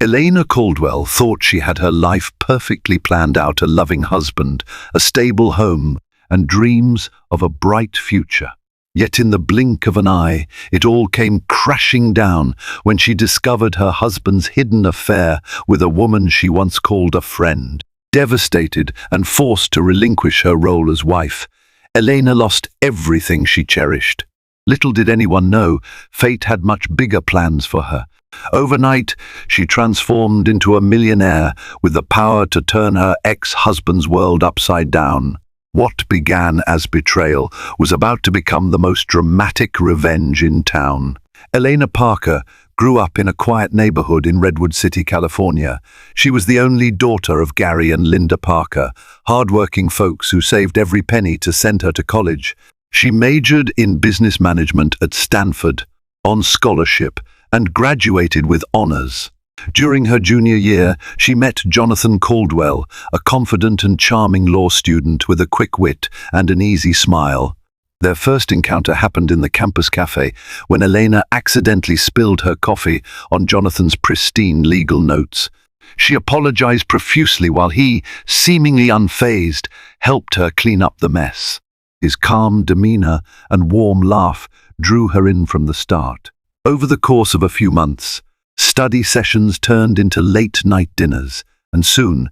Elena Caldwell thought she had her life perfectly planned out: a loving husband, a stable home, and dreams of a bright future. Yet in the blink of an eye, it all came crashing down when she discovered her husband's hidden affair with a woman she once called a friend. Devastated and forced to relinquish her role as wife, Elena lost everything she cherished. Little did anyone know, fate had much bigger plans for her. Overnight, she transformed into a millionaire with the power to turn her ex-husband's world upside down. What began as betrayal was about to become the most dramatic revenge in town. Elena Parker grew up in a quiet neighborhood in Redwood City, California. She was the only daughter of Gary and Linda Parker, hardworking folks who saved every penny to send her to college. She majored in business management at Stanford on scholarship and graduated with honors. During her junior year, she met Jonathan Caldwell, a confident and charming law student with a quick wit and an easy smile. Their first encounter happened in the campus cafe when Elena accidentally spilled her coffee on Jonathan's pristine legal notes. She apologized profusely while he, seemingly unfazed, helped her clean up the mess. His calm demeanor and warm laugh drew her in from the start. Over the course of a few months, study sessions turned into late-night dinners, and soon,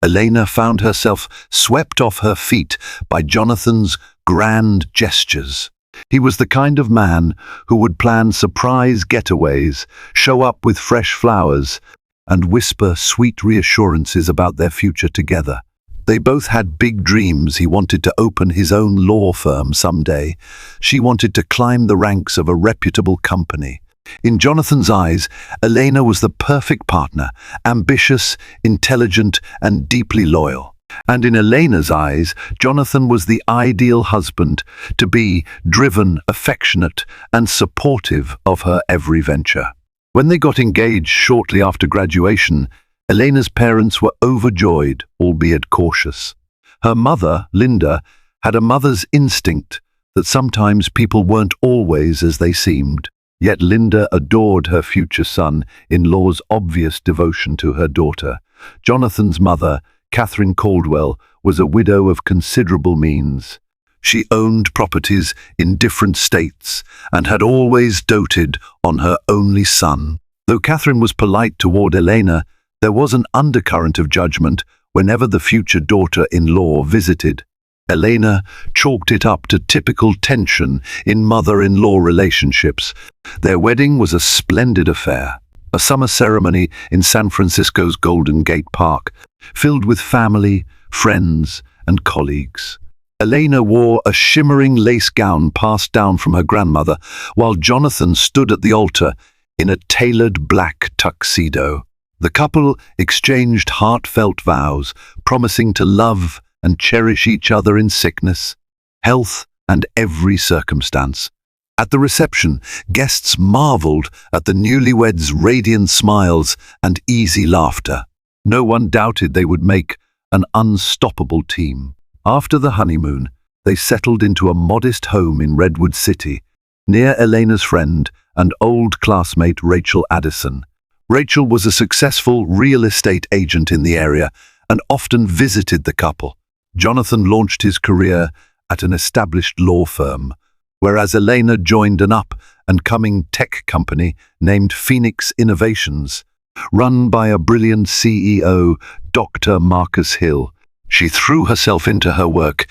Elena found herself swept off her feet by Jonathan's grand gestures. He was the kind of man who would plan surprise getaways, show up with fresh flowers, and whisper sweet reassurances about their future together. They both had big dreams. He wanted to open his own law firm someday. She wanted to climb the ranks of a reputable company. In Jonathan's eyes, Elena was the perfect partner, ambitious, intelligent, and deeply loyal. And in Elena's eyes, Jonathan was the ideal husband, to be driven, affectionate, and supportive of her every venture. When they got engaged shortly after graduation, Elena's parents were overjoyed, albeit cautious. Her mother, Linda, had a mother's instinct that sometimes people weren't always as they seemed. Yet Linda adored her future son-in-law's obvious devotion to her daughter. Jonathan's mother, Catherine Caldwell, was a widow of considerable means. She owned properties in different states and had always doted on her only son. Though Catherine was polite toward Elena, there was an undercurrent of judgment whenever the future daughter-in-law visited. Elena chalked it up to typical tension in mother-in-law relationships. Their wedding was a splendid affair, a summer ceremony in San Francisco's Golden Gate Park, filled with family, friends, and colleagues. Elena wore a shimmering lace gown passed down from her grandmother, while Jonathan stood at the altar in a tailored black tuxedo. The couple exchanged heartfelt vows, promising to love and cherish each other in sickness, health, and every circumstance. At the reception, guests marveled at the newlyweds' radiant smiles and easy laughter. No one doubted they would make an unstoppable team. After the honeymoon, they settled into a modest home in Redwood City, near Elena's friend and old classmate Rachel Addison. Rachel was a successful real estate agent in the area and often visited the couple. Jonathan launched his career at an established law firm, whereas Elena joined an up-and-coming tech company named Phoenix Innovations. Run by a brilliant CEO, Dr. Marcus Hill, she threw herself into her work,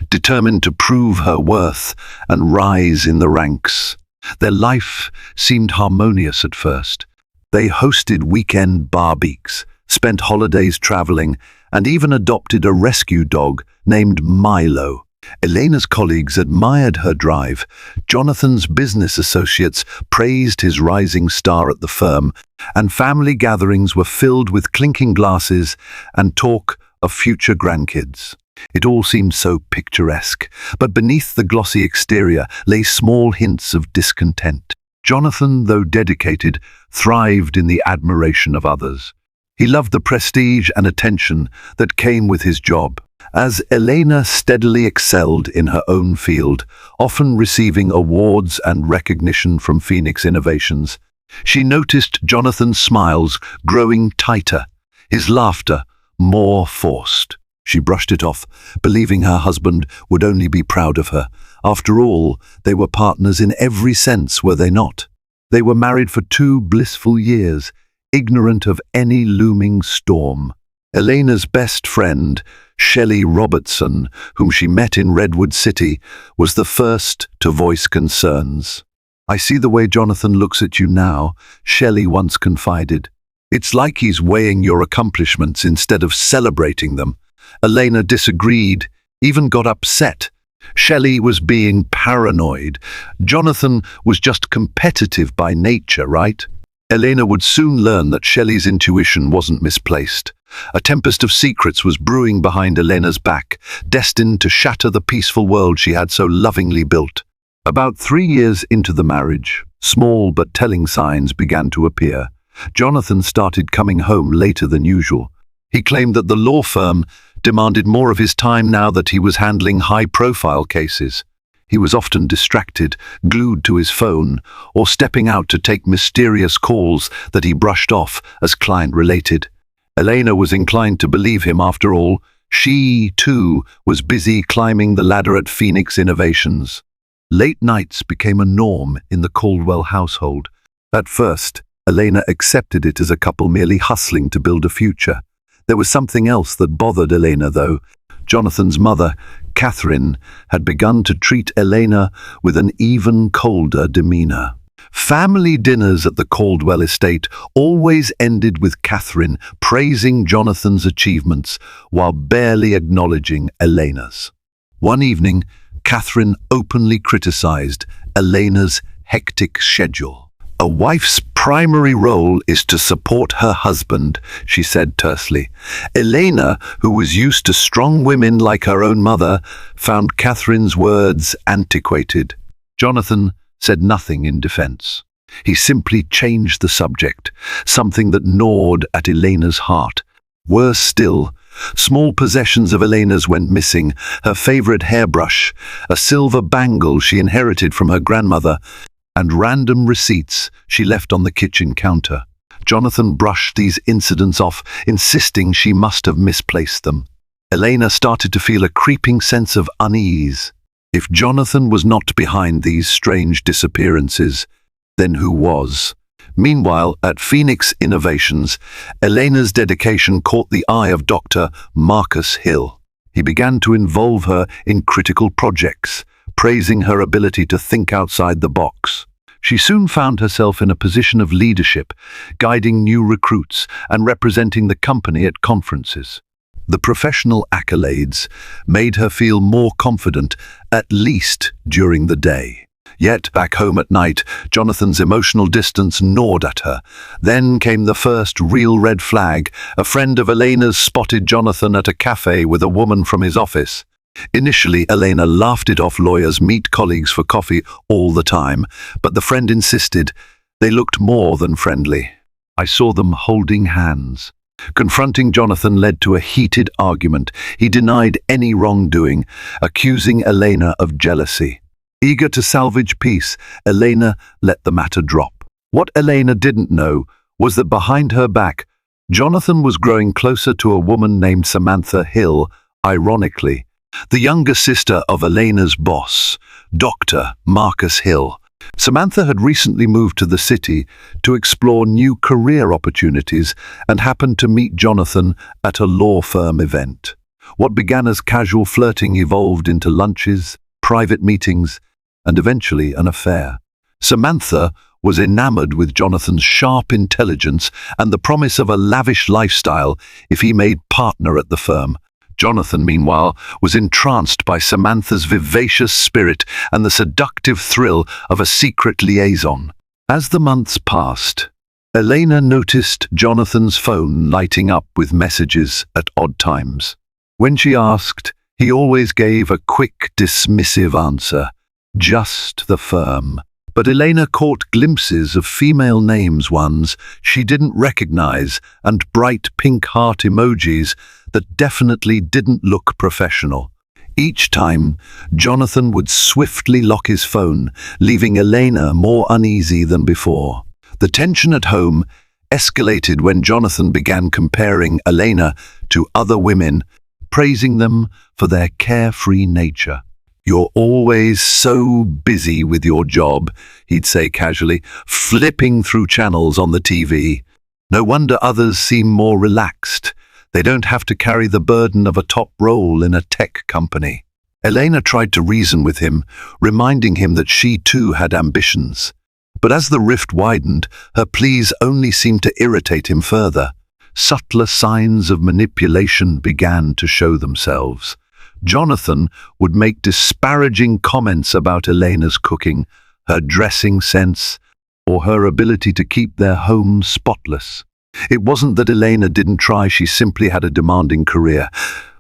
determined to prove her worth and rise in the ranks. Their life seemed harmonious at first. They hosted weekend barbecues, spent holidays traveling, and even adopted a rescue dog named Milo. Elena's colleagues admired her drive. Jonathan's business associates praised his rising star at the firm, and family gatherings were filled with clinking glasses and talk of future grandkids. It all seemed so picturesque, but beneath the glossy exterior lay small hints of discontent. Jonathan, though dedicated, thrived in the admiration of others. He loved the prestige and attention that came with his job. As Elena steadily excelled in her own field, often receiving awards and recognition from Phoenix Innovations, She noticed Jonathan's smiles growing tighter, his laughter more forced. She brushed it off, believing her husband would only be proud of her. After all, they were partners in every sense, were they not? They were married for 2 blissful years, ignorant of any looming storm. Elena's best friend, Shelley Robertson, whom she met in Redwood City, was the first to voice concerns. "I see the way Jonathan looks at you now," Shelley once confided. "It's like he's weighing your accomplishments instead of celebrating them." Elena disagreed, even got upset. Shelley was being paranoid. Jonathan was just competitive by nature, right? Elena would soon learn that Shelley's intuition wasn't misplaced. A tempest of secrets was brewing behind Elena's back, destined to shatter the peaceful world she had so lovingly built. About 3 years into the marriage, small but telling signs began to appear. Jonathan started coming home later than usual. He claimed that the law firm demanded more of his time now that he was handling high-profile cases. He was often distracted, glued to his phone, or stepping out to take mysterious calls that he brushed off as client-related. Elena was inclined to believe him after all. She, too, was busy climbing the ladder at Phoenix Innovations. Late nights became a norm in the Caldwell household. At first, Elena accepted it as a couple merely hustling to build a future. There was something else that bothered Elena, though. Jonathan's mother, Catherine, had begun to treat Elena with an even colder demeanor. Family dinners at the Caldwell estate always ended with Catherine praising Jonathan's achievements while barely acknowledging Elena's. One evening, Catherine openly criticized Elena's hectic schedule. "A wife's primary role is to support her husband," she said tersely. Elena, who was used to strong women like her own mother, found Catherine's words antiquated. Jonathan said nothing in defense. He simply changed the subject, something that gnawed at Elena's heart. Worse still, small possessions of Elena's went missing: her favorite hairbrush, a silver bangle she inherited from her grandmother, and random receipts she left on the kitchen counter. Jonathan brushed these incidents off, insisting she must have misplaced them. Elena started to feel a creeping sense of unease. If Jonathan was not behind these strange disappearances, then who was? Meanwhile, at Phoenix Innovations, Elena's dedication caught the eye of Dr. Marcus Hill. He began to involve her in critical projects, praising her ability to think outside the box. She soon found herself in a position of leadership, guiding new recruits and representing the company at conferences. The professional accolades made her feel more confident, at least during the day. Yet, back home at night, Jonathan's emotional distance gnawed at her. Then came the first real red flag. A friend of Elena's spotted Jonathan at a cafe with a woman from his office. Initially, Elena laughed it off. Lawyers meet colleagues for coffee all the time, but the friend insisted they looked more than friendly. "I saw them holding hands." Confronting Jonathan led to a heated argument. He denied any wrongdoing, accusing Elena of jealousy. Eager to salvage peace, Elena let the matter drop. What Elena didn't know was that behind her back, Jonathan was growing closer to a woman named Samantha Hill, ironically, the younger sister of Elena's boss, Dr. Marcus Hill. Samantha had recently moved to the city to explore new career opportunities and happened to meet Jonathan at a law firm event. What began as casual flirting evolved into lunches, private meetings, and eventually an affair. Samantha was enamored with Jonathan's sharp intelligence and the promise of a lavish lifestyle if he made partner at the firm. Jonathan, meanwhile, was entranced by Samantha's vivacious spirit and the seductive thrill of a secret liaison. As the months passed, Elena noticed Jonathan's phone lighting up with messages at odd times. When she asked, he always gave a quick, dismissive answer, "Just the firm." But Elena caught glimpses of female names, ones she didn't recognize, and bright pink heart emojis that definitely didn't look professional. Each time, Jonathan would swiftly lock his phone, leaving Elena more uneasy than before. The tension at home escalated when Jonathan began comparing Elena to other women, praising them for their carefree nature. "You're always so busy with your job," he'd say casually, flipping through channels on the TV. "No wonder others seem more relaxed. They don't have to carry the burden of a top role in a tech company." Elena tried to reason with him, reminding him that she too had ambitions. But as the rift widened, her pleas only seemed to irritate him further. Subtler signs of manipulation began to show themselves. Jonathan would make disparaging comments about Elena's cooking, her dressing sense, or her ability to keep their home spotless. It wasn't that Elena didn't try, she simply had a demanding career.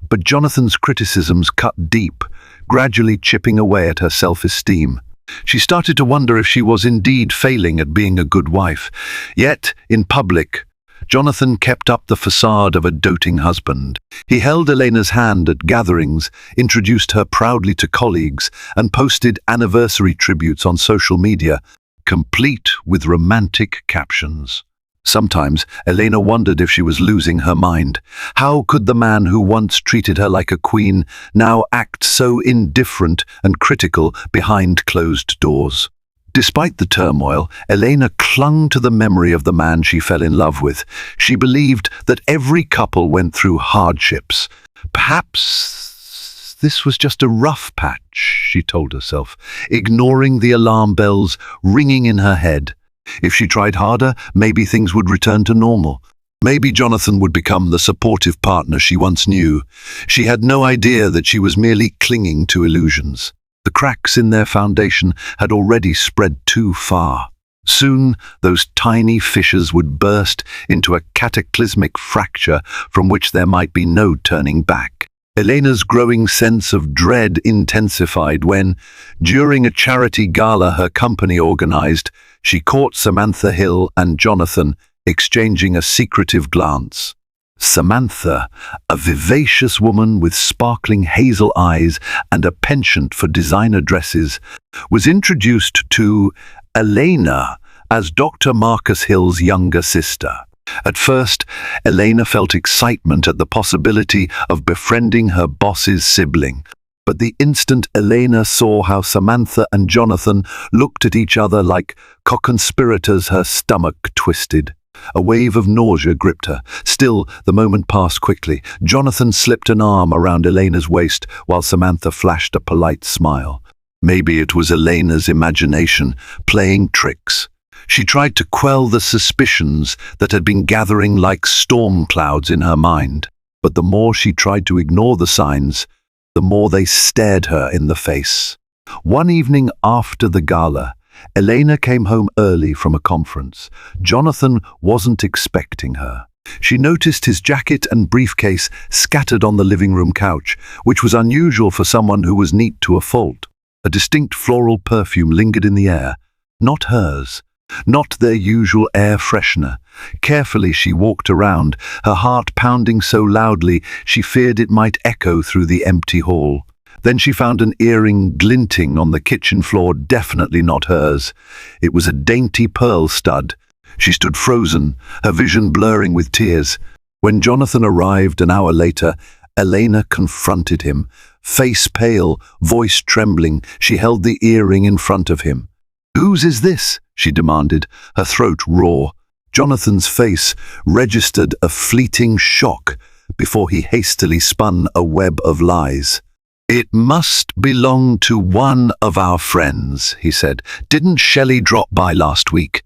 But Jonathan's criticisms cut deep, gradually chipping away at her self-esteem. She started to wonder if she was indeed failing at being a good wife. Yet, in public, Jonathan kept up the facade of a doting husband. He held Elena's hand at gatherings, introduced her proudly to colleagues, and posted anniversary tributes on social media, complete with romantic captions. Sometimes, Elena wondered if she was losing her mind. How could the man who once treated her like a queen now act so indifferent and critical behind closed doors? Despite the turmoil, Elena clung to the memory of the man she fell in love with. She believed that every couple went through hardships. Perhaps this was just a rough patch, she told herself, ignoring the alarm bells ringing in her head. If she tried harder, maybe things would return to normal. Maybe Jonathan would become the supportive partner she once knew. She had no idea that she was merely clinging to illusions. The cracks in their foundation had already spread too far. Soon, those tiny fissures would burst into a cataclysmic fracture from which there might be no turning back. Elena's growing sense of dread intensified when, during a charity gala her company organized, she caught Samantha Hill and Jonathan exchanging a secretive glance. Samantha, a vivacious woman with sparkling hazel eyes and a penchant for designer dresses, was introduced to Elena as Dr. Marcus Hill's younger sister. At first, Elena felt excitement at the possibility of befriending her boss's sibling. But the instant Elena saw how Samantha and Jonathan looked at each other like co-conspirators, her stomach twisted. A wave of nausea gripped her. Still, the moment passed quickly. Jonathan slipped an arm around Elena's waist while Samantha flashed a polite smile. Maybe it was Elena's imagination playing tricks. She tried to quell the suspicions that had been gathering like storm clouds in her mind. But the more she tried to ignore the signs, the more they stared her in the face. One evening after the gala, Elena came home early from a conference. Jonathan wasn't expecting her. She noticed his jacket and briefcase scattered on the living room couch, which was unusual for someone who was neat to a fault. A distinct floral perfume lingered in the air, not hers. Not their usual air freshener. Carefully she walked around, her heart pounding so loudly she feared it might echo through the empty hall. Then she found an earring glinting on the kitchen floor, definitely not hers. It was a dainty pearl stud. She stood frozen, her vision blurring with tears. When Jonathan arrived an hour later, Elena confronted him. Face pale, voice trembling, she held the earring in front of him. "Whose is this?" she demanded, her throat raw. Jonathan's face registered a fleeting shock before he hastily spun a web of lies. "It must belong to one of our friends," he said. "Didn't Shelley drop by last week?"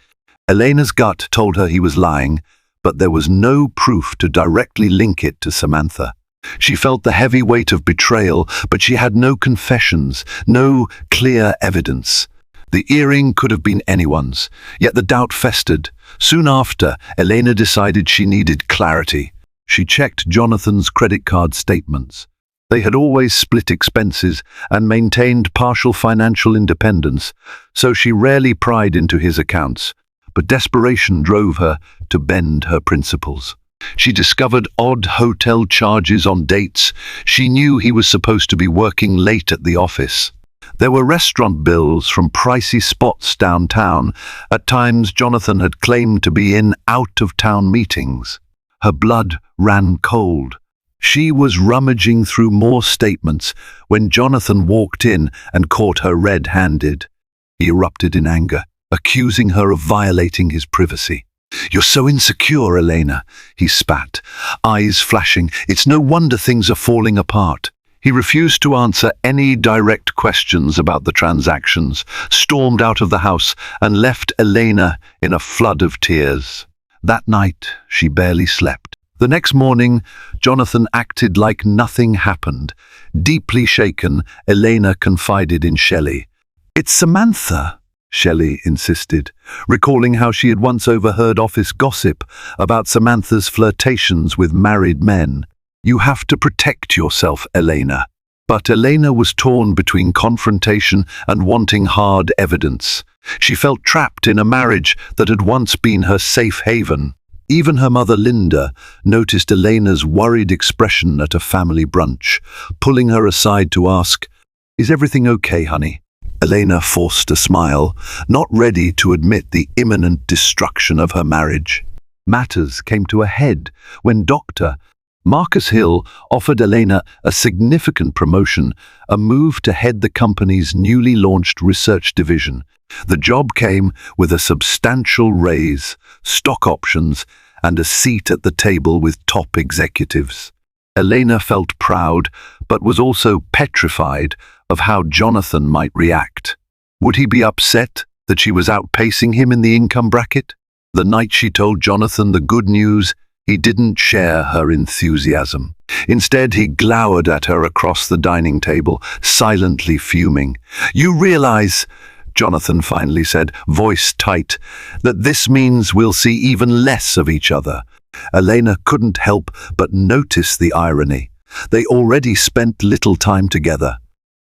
Elena's gut told her he was lying, but there was no proof to directly link it to Samantha. She felt the heavy weight of betrayal, but she had no confessions, no clear evidence. The earring could have been anyone's, yet the doubt festered. Soon after, Elena decided she needed clarity. She checked Jonathan's credit card statements. They had always split expenses and maintained partial financial independence, so she rarely pried into his accounts. But desperation drove her to bend her principles. She discovered odd hotel charges on dates. She knew he was supposed to be working late at the office. There were restaurant bills from pricey spots downtown. At times, Jonathan had claimed to be in out-of-town meetings. Her blood ran cold. She was rummaging through more statements when Jonathan walked in and caught her red-handed. He erupted in anger, accusing her of violating his privacy. "You're so insecure, Elena," he spat, eyes flashing. "It's no wonder things are falling apart." He refused to answer any direct questions about the transactions, stormed out of the house, and left Elena in a flood of tears. That night, she barely slept. The next morning, Jonathan acted like nothing happened. Deeply shaken, Elena confided in Shelley. "It's Samantha," Shelley insisted, recalling how she had once overheard office gossip about Samantha's flirtations with married men. "You have to protect yourself, Elena." But Elena was torn between confrontation and wanting hard evidence. She felt trapped in a marriage that had once been her safe haven. Even her mother, Linda, noticed Elena's worried expression at a family brunch, pulling her aside to ask, "Is everything okay, honey?" Elena forced a smile, not ready to admit the imminent destruction of her marriage. Matters came to a head when Dr. Marcus Hill offered Elena a significant promotion, a move to head the company's newly launched research division. The job came with a substantial raise, stock options, and a seat at the table with top executives. Elena felt proud, but was also petrified of how Jonathan might react. Would he be upset that she was outpacing him in the income bracket? The night she told Jonathan the good news, he didn't share her enthusiasm. Instead, he glowered at her across the dining table, silently fuming. "You realize," Jonathan finally said, voice tight, "that this means we'll see even less of each other." Elena couldn't help but notice the irony. They already spent little time together.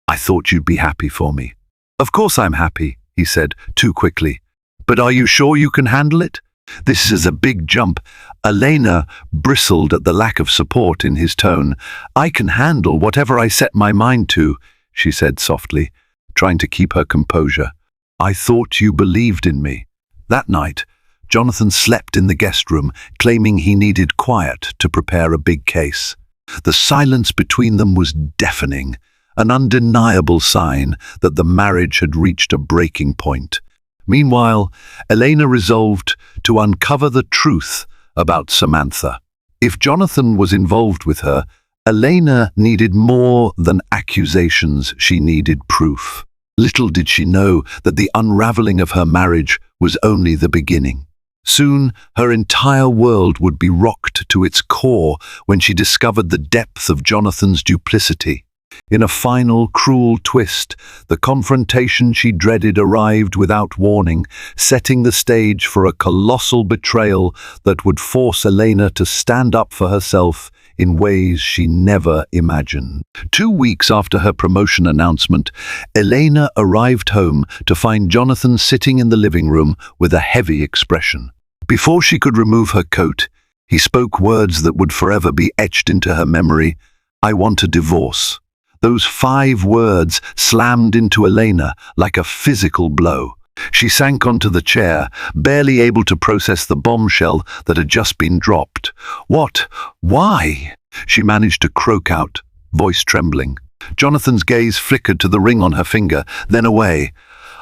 "I thought you'd be happy for me." "Of course I'm happy," he said, too quickly. "But are you sure you can handle it? This is a big jump." Elena bristled at the lack of support in his tone. "I can handle whatever I set my mind to," she said softly, trying to keep her composure. "I thought you believed in me." That night, Jonathan slept in the guest room, claiming he needed quiet to prepare a big case. The silence between them was deafening, an undeniable sign that the marriage had reached a breaking point. Meanwhile, Elena resolved to uncover the truth about Samantha. If Jonathan was involved with her, Elena needed more than accusations, she needed proof. Little did she know that the unraveling of her marriage was only the beginning. Soon, her entire world would be rocked to its core when she discovered the depth of Jonathan's duplicity. In a final, cruel twist, the confrontation she dreaded arrived without warning, setting the stage for a colossal betrayal that would force Elena to stand up for herself in ways she never imagined. 2 weeks after her promotion announcement, Elena arrived home to find Jonathan sitting in the living room with a heavy expression. Before she could remove her coat, he spoke words that would forever be etched into her memory. "I want a divorce." Those 5 words slammed into Elena like a physical blow. She sank onto the chair, barely able to process the bombshell that had just been dropped. "What? Why?" she managed to croak out, voice trembling. Jonathan's gaze flickered to the ring on her finger, then away.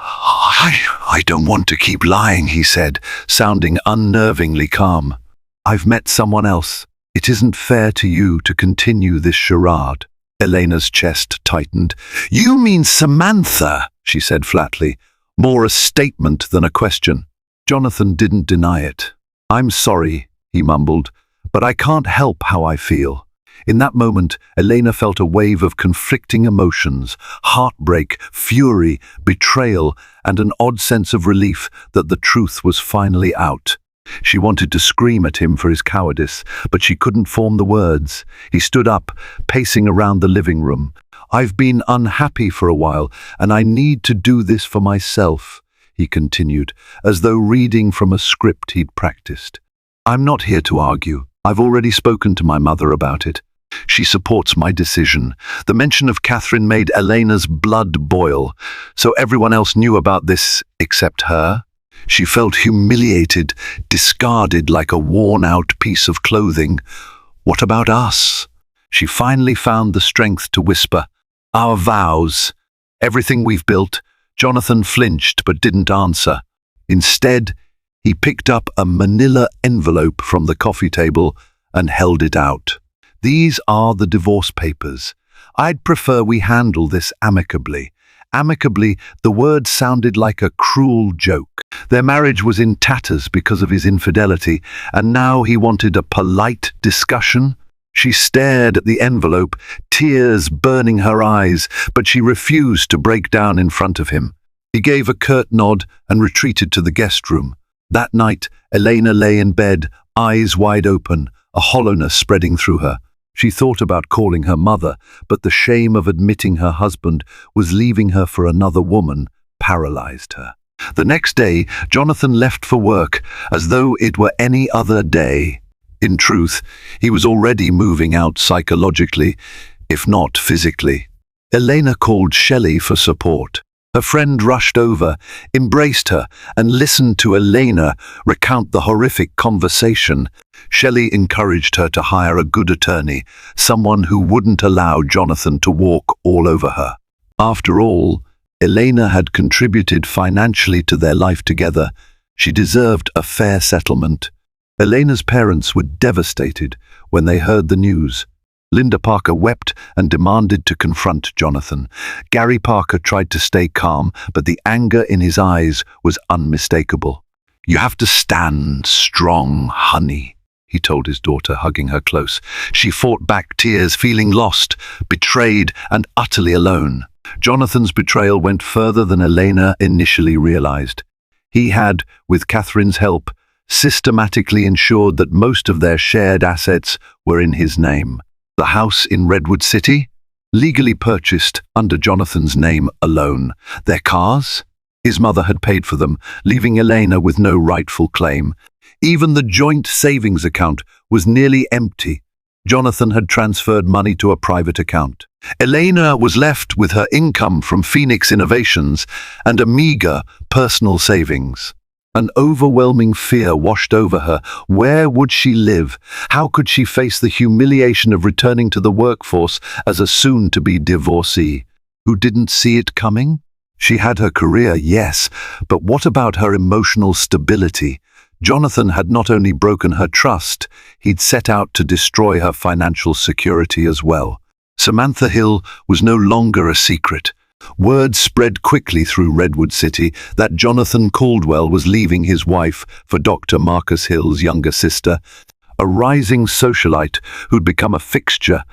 I don't want to keep lying," he said, sounding unnervingly calm. "I've met someone else. It isn't fair to you to continue this charade." Elena's chest tightened. "You mean Samantha?" she said flatly, more a statement than a question. Jonathan didn't deny it. "I'm sorry," he mumbled, "but I can't help how I feel." In that moment, Elena felt a wave of conflicting emotions, heartbreak, fury, betrayal, and an odd sense of relief that the truth was finally out. She wanted to scream at him for his cowardice, but she couldn't form the words. He stood up, pacing around the living room. "I've been unhappy for a while, and I need to do this for myself," he continued, as though reading from a script he'd practiced. "I'm not here to argue. I've already spoken to my mother about it. She supports my decision. The mention of Catherine made Elena's blood boil, so everyone else knew about this except her. She felt humiliated, discarded like a worn-out piece of clothing. What about us? She finally found the strength to whisper, "Our vows. Everything we've built." Jonathan flinched but didn't answer. Instead, he picked up a manila envelope from the coffee table and held it out. "These are the divorce papers. I'd prefer we handle this amicably." Amicably, the word sounded like a cruel joke. Their marriage was in tatters because of his infidelity, and now he wanted a polite discussion. She stared at the envelope, tears burning her eyes, but she refused to break down in front of him. He gave a curt nod and retreated to the guest room. That night, Elena lay in bed, eyes wide open, a hollowness spreading through her. She thought about calling her mother, but the shame of admitting her husband was leaving her for another woman paralyzed her. The next day, Jonathan left for work as though it were any other day. In truth, he was already moving out psychologically, if not physically. Elena called Shelley for support. Her friend rushed over, embraced her, and listened to Elena recount the horrific conversation. Shelley encouraged her to hire a good attorney, someone who wouldn't allow Jonathan to walk all over her. After all, Elena had contributed financially to their life together. She deserved a fair settlement. Elena's parents were devastated when they heard the news. Linda Parker wept and demanded to confront Jonathan. Gary Parker tried to stay calm, but the anger in his eyes was unmistakable. "You have to stand strong, honey," he told his daughter, hugging her close. She fought back tears, feeling lost, betrayed, and utterly alone. Jonathan's betrayal went further than Elena initially realized. He had, with Catherine's help, systematically ensured that most of their shared assets were in his name. The house in Redwood City, legally purchased under Jonathan's name alone. Their cars? His mother had paid for them, leaving Elena with no rightful claim. Even the joint savings account was nearly empty. Jonathan had transferred money to a private account. Elena was left with her income from Phoenix Innovations and a meager personal savings. An overwhelming fear washed over her. Where would she live? How could she face the humiliation of returning to the workforce as a soon-to-be divorcee? Who didn't see it coming? She had her career, yes, but what about her emotional stability? Jonathan had not only broken her trust, he'd set out to destroy her financial security as well. Samantha Hill was no longer a secret. Word spread quickly through Redwood City that Jonathan Caldwell was leaving his wife for Dr. Marcus Hill's younger sister, a rising socialite who'd become a fixture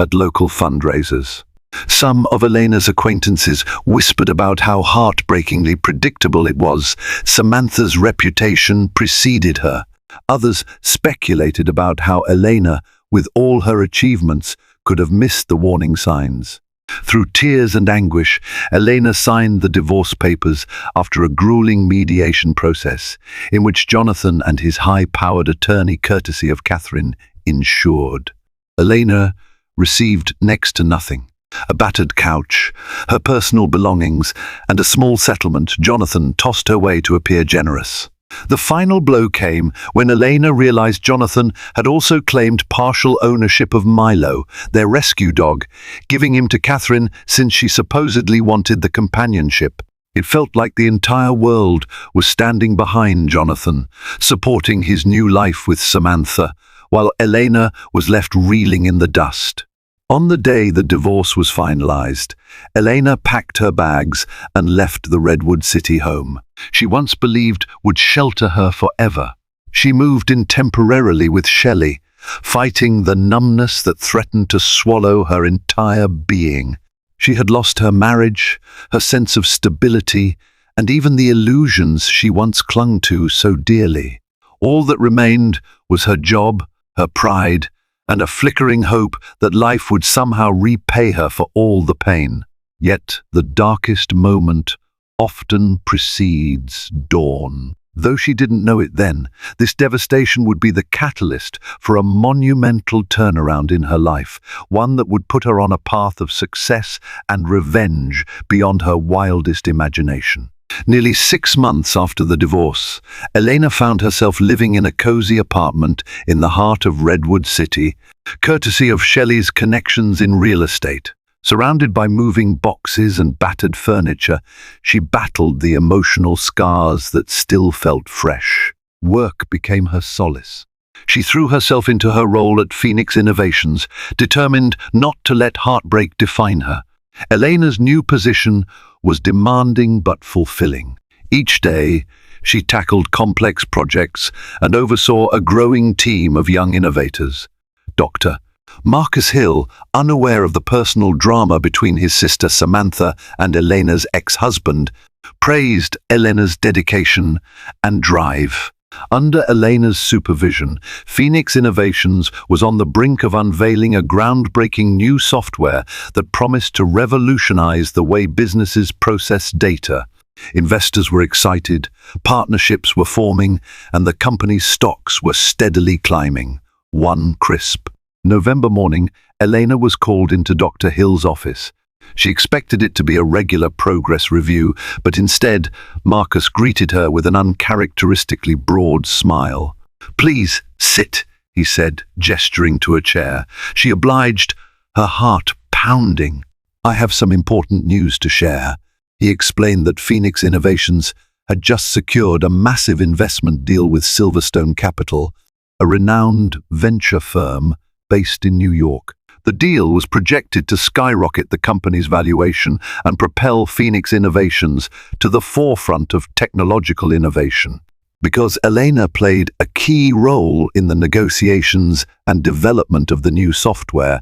at local fundraisers. Some of Elena's acquaintances whispered about how heartbreakingly predictable it was. Samantha's reputation preceded her. Others speculated about how Elena, with all her achievements, could have missed the warning signs. Through tears and anguish, Elena signed the divorce papers after a grueling mediation process, in which Jonathan and his high-powered attorney, courtesy of Catherine, ensured. Elena received next to nothing. A battered couch, her personal belongings, and a small settlement Jonathan tossed her way to appear generous. The final blow came when Elena realized Jonathan had also claimed partial ownership of Milo, their rescue dog, giving him to Catherine since she supposedly wanted the companionship. It felt like the entire world was standing behind Jonathan, supporting his new life with Samantha, while Elena was left reeling in the dust. On the day the divorce was finalized, Elena packed her bags and left the Redwood City home she once believed would shelter her forever. She moved in temporarily with Shelley, fighting the numbness that threatened to swallow her entire being. She had lost her marriage, her sense of stability, and even the illusions she once clung to so dearly. All that remained was her job, her pride, and a flickering hope that life would somehow repay her for all the pain. Yet the darkest moment often precedes dawn. Though she didn't know it then, this devastation would be the catalyst for a monumental turnaround in her life, one that would put her on a path of success and revenge beyond her wildest imagination. Nearly 6 months after the divorce, Elena found herself living in a cozy apartment in the heart of Redwood City, courtesy of Shelley's connections in real estate. Surrounded by moving boxes and battered furniture, she battled the emotional scars that still felt fresh. Work became her solace. She threw herself into her role at Phoenix Innovations, determined not to let heartbreak define her. Elena's new position was demanding but fulfilling. Each day, she tackled complex projects and oversaw a growing team of young innovators. Dr. Marcus Hill, unaware of the personal drama between his sister Samantha and Elena's ex-husband, praised Elena's dedication and drive. Under Elena's supervision, Phoenix Innovations was on the brink of unveiling a groundbreaking new software that promised to revolutionize the way businesses process data. Investors were excited, partnerships were forming, and the company's stocks were steadily climbing. One crisp November morning, Elena was called into Dr. Hill's office. She expected it to be a regular progress review, but instead, Marcus greeted her with an uncharacteristically broad smile. "Please, sit," he said, gesturing to a chair. She obliged, her heart pounding. "I have some important news to share." He explained that Phoenix Innovations had just secured a massive investment deal with Silverstone Capital, a renowned venture firm based in New York. The deal was projected to skyrocket the company's valuation and propel Phoenix Innovations to the forefront of technological innovation. Because Elena played a key role in the negotiations and development of the new software,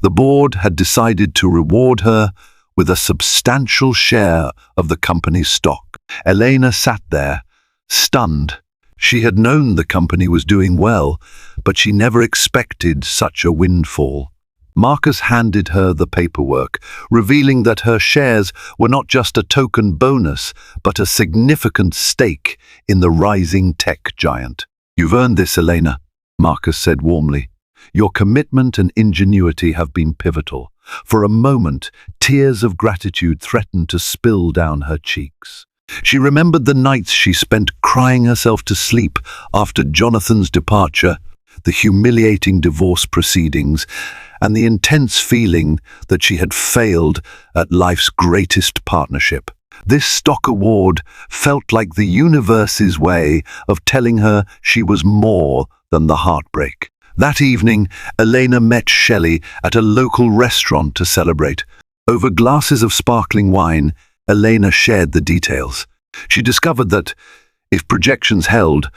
the board had decided to reward her with a substantial share of the company's stock. Elena sat there, stunned. She had known the company was doing well, but she never expected such a windfall. Marcus handed her the paperwork, revealing that her shares were not just a token bonus, but a significant stake in the rising tech giant. "You've earned this, Elena," Marcus said warmly. "Your commitment and ingenuity have been pivotal." For a moment, tears of gratitude threatened to spill down her cheeks. She remembered the nights she spent crying herself to sleep after Jonathan's departure, the humiliating divorce proceedings, and the intense feeling that she had failed at life's greatest partnership. This stock award felt like the universe's way of telling her she was more than the heartbreak. That evening, Elena met Shelley at a local restaurant to celebrate. Over glasses of sparkling wine, Elena shared the details. She discovered that, if projections held,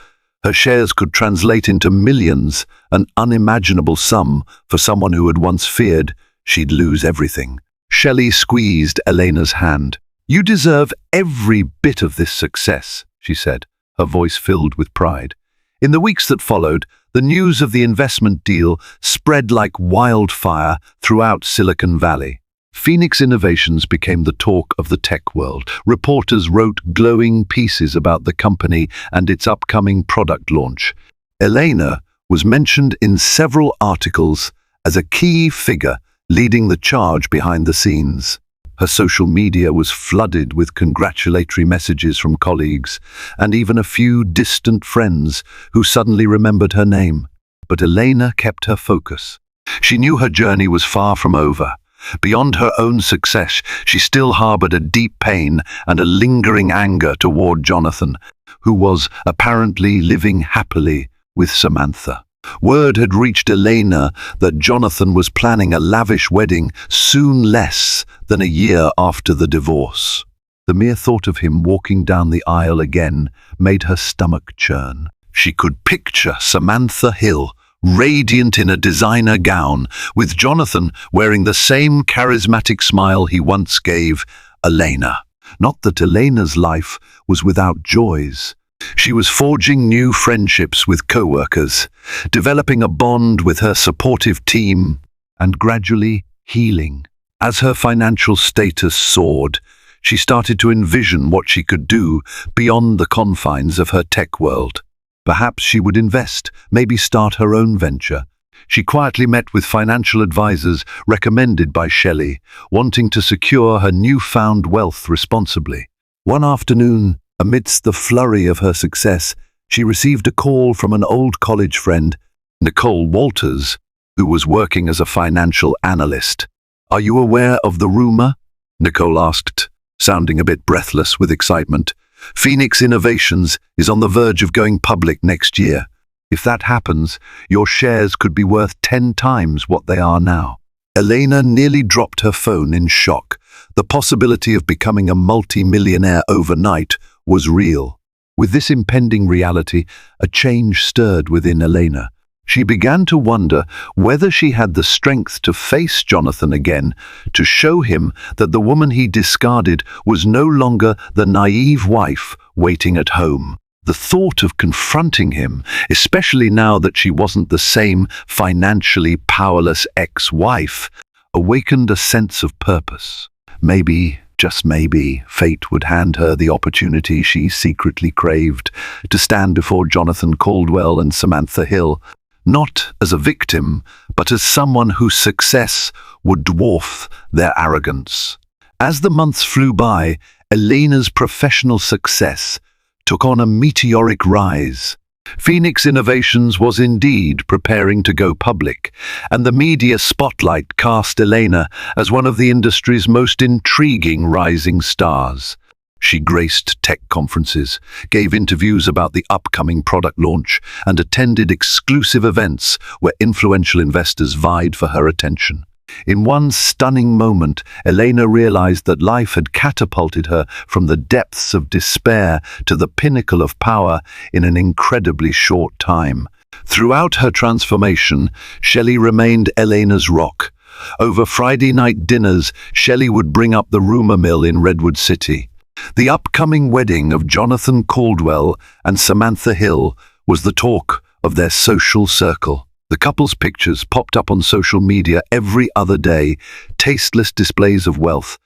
her shares could translate into millions, an unimaginable sum for someone who had once feared she'd lose everything. Shelley squeezed Elena's hand. "You deserve every bit of this success," she said, her voice filled with pride. In the weeks that followed, the news of the investment deal spread like wildfire throughout Silicon Valley. Phoenix Innovations became the talk of the tech world. Reporters wrote glowing pieces about the company and its upcoming product launch. Elena was mentioned in several articles as a key figure leading the charge behind the scenes. Her social media was flooded with congratulatory messages from colleagues and even a few distant friends who suddenly remembered her name. But Elena kept her focus. She knew her journey was far from over. Beyond her own success, she still harbored a deep pain and a lingering anger toward Jonathan, who was apparently living happily with Samantha. Word had reached Elena that Jonathan was planning a lavish wedding soon less than a year after the divorce. The mere thought of him walking down the aisle again made her stomach churn. She could picture Samantha Hill, radiant in a designer gown, with Jonathan wearing the same charismatic smile he once gave Elena. Not that Elena's life was without joys. She was forging new friendships with co-workers, developing a bond with her supportive team, and gradually healing. As her financial status soared, She started to envision what she could do beyond the confines of her tech world. Perhaps she would invest, maybe start her own venture. She quietly met with financial advisors recommended by Shelley, wanting to secure her newfound wealth responsibly. One afternoon, amidst the flurry of her success, she received a call from an old college friend, Nicole Walters, who was working as a financial analyst. "Are you aware of the rumor?" Nicole asked, sounding a bit breathless with excitement. "Phoenix Innovations is on the verge of going public next year. If that happens, your shares could be worth 10 times what they are now." Elena nearly dropped her phone in shock. The possibility of becoming a multi-millionaire overnight was real. With this impending reality, a change stirred within Elena. She began to wonder whether she had the strength to face Jonathan again, to show him that the woman he discarded was no longer the naive wife waiting at home. The thought of confronting him, especially now that she wasn't the same financially powerless ex-wife, awakened a sense of purpose. Maybe, just maybe, fate would hand her the opportunity she secretly craved, to stand before Jonathan Caldwell and Samantha Hill, not as a victim, but as someone whose success would dwarf their arrogance. As the months flew by, Elena's professional success took on a meteoric rise. Phoenix Innovations was indeed preparing to go public, and the media spotlight cast Elena as one of the industry's most intriguing rising stars. She graced tech conferences, gave interviews about the upcoming product launch, and attended exclusive events where influential investors vied for her attention. In one stunning moment, Elena realized that life had catapulted her from the depths of despair to the pinnacle of power in an incredibly short time. Throughout her transformation, Shelley remained Elena's rock. Over Friday night dinners, Shelley would bring up the rumor mill in Redwood City. The upcoming wedding of Jonathan Caldwell and Samantha Hill was the talk of their social circle. The couple's pictures popped up on social media every other day, tasteless displays of wealth,